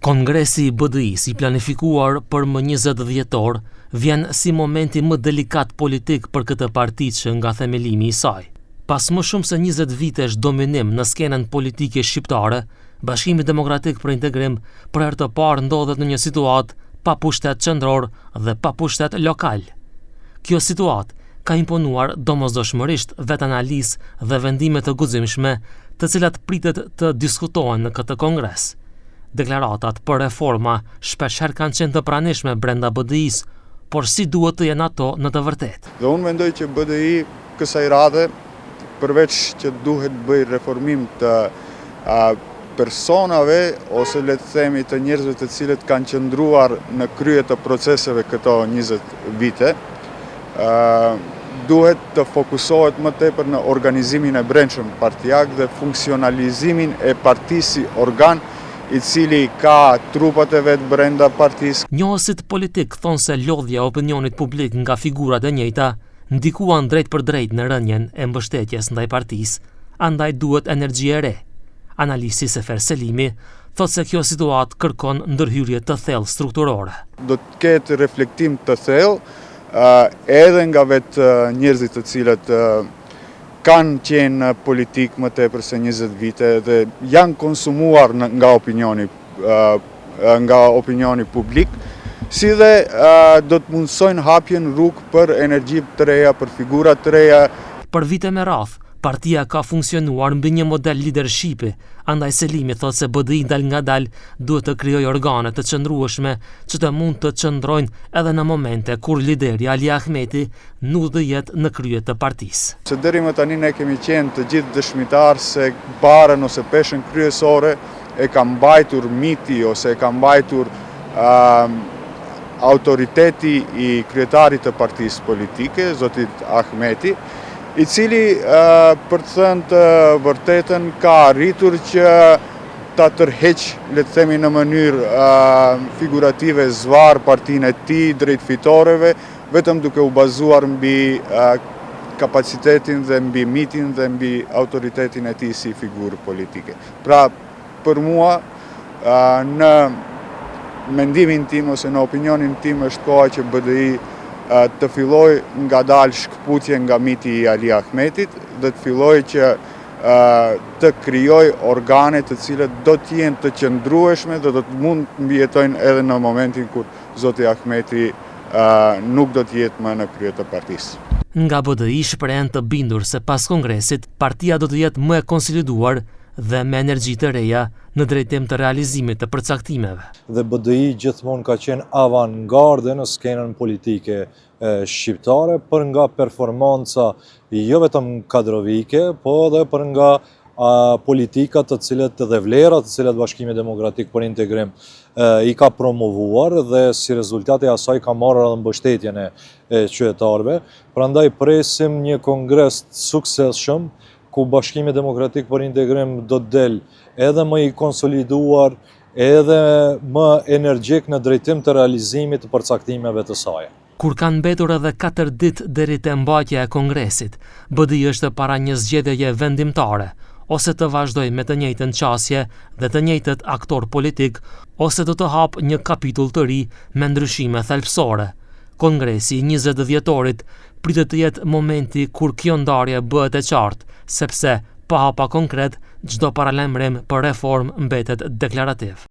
Kongresi i BDI-s i planifikuar për më 20 dhjetor vjen si momenti më delikat politik për këtë parti që nga themelimi i saj. Pas më shumë se 20 vitesh dominim në skenën politike shqiptare, Bashkimi Demokratik për Integrim për herë të parë ndodhet në një situatë pa pushtet qendror dhe pa pushtet lokal. Kjo situatë ka imponuar domosdoshmërisht vetë analizë dhe vendime të guximshme, të cilat pritet të diskutohen në këtë kongres. Deklaratat për reforma shpeshherë kanë qenë të pranishme brenda BDI-s, por si duhet të jenë ato në të vërtetë? Dhe unë mendoj që BDI kësaj radhe, përveç që duhet bëj reformim të personave ose le të themi të njerëzve të cilët kanë qëndruar në krye të proceseve këto 20 vite, duhet të fokusohet më tepër në organizimin e brendshëm partijak dhe funksionalizimin e partisë si organ i cili ka trupat e vetë brenda partisë. Njohësit politik thonë se lodhja e opinionit publik nga figurat e njëjta ndikuan drejt për drejt në rënjen e mbështetjes ndaj partisë, andaj duhet energji e re. Analisti Sefer Selimi thotë se kjo situatë kërkon ndërhyrje të thellë strukturore. Do të ketë reflektim të thellë edhe nga vetë njerëzit të cilët kanë qenë në politikë më tepër se 20 vite dhe janë konsumuar nga opinioni publik, si dhe do të mundsojnë hapjen rrugë për energji të reja, për figura të reja. Për vite me radhë, partia ka funksionuar mbi një model leadershipi, andaj Selimi thotë se BDI dal nga dal duhet të krijojë organe të qëndrueshme që të mund të qëndrojnë edhe në momente kur lideri Ali Ahmeti nuk do jetë në krye të partisë. Se deri më tani ne kemi qenë të gjithë dëshmitar se barën ose peshën kryesore e ka mbajtur miti ose e ka mbajtur autoriteti i kryetarit të partisë politike, zotit Ahmeti, i cili, për të thënë të vërtetën, ka arritur që ta tërheq, le të themi në mënyrë figurative, zvar partinë e tij drejt fitoreve, vetëm duke u bazuar mbi kapacitetin dhe mbi mitin dhe mbi autoritetin e tij si figurë politike. Pra, për mua, në mendimin tim ose në opinionin tim është koha që BDI të filloj nga dalë shkëputje nga miti i Ali Ahmetit dhe të filloj që të krijoj organe të cilët do të jenë të qëndrueshme dhe do të mund të mbijetojnë edhe në momentin kur zoti Ahmeti nuk do të jetë më në krye të partisë. Nga BDI shprehen të bindur se pas kongresit, partia do të jetë më e konsoliduar dhe me energji të reja në drejtim të realizimit të përcaktimeve. Dhe BDI gjithmonë ka qenë avangarde në skenën politike shqiptare për nga performanca jo vetëm kadrovike, po edhe për nga politikat të cilet dhe vlerat të cilet Bashkimi Demokratik për Integrim i ka promovuar dhe si rezultat e asaj ka marrë edhe mbështetjen e qytetarëve. Prandaj presim një kongres të suksesshëm ku Bashkimi Demokratik për Integrim do të del edhe më i konsoliduar, edhe më energjik në drejtim të realizimit të përcaktimeve të saj. Kur kanë mbetur edhe 4 ditë deri te mbajtja e kongresit, BDI është para një zgjedhjeje vendimtare, ose të vazhdoj me të njëjtën qasje dhe të njëjtët aktor politik, ose do të hap një kapitull të ri me ndryshime thelbësore. Kongresi i 20 dhjetorit pritet të jetë momenti kur kjo ndarje bëhet e qartë, sepse pa hapa konkret, çdo paralajmërim për reformë mbetet deklarativ.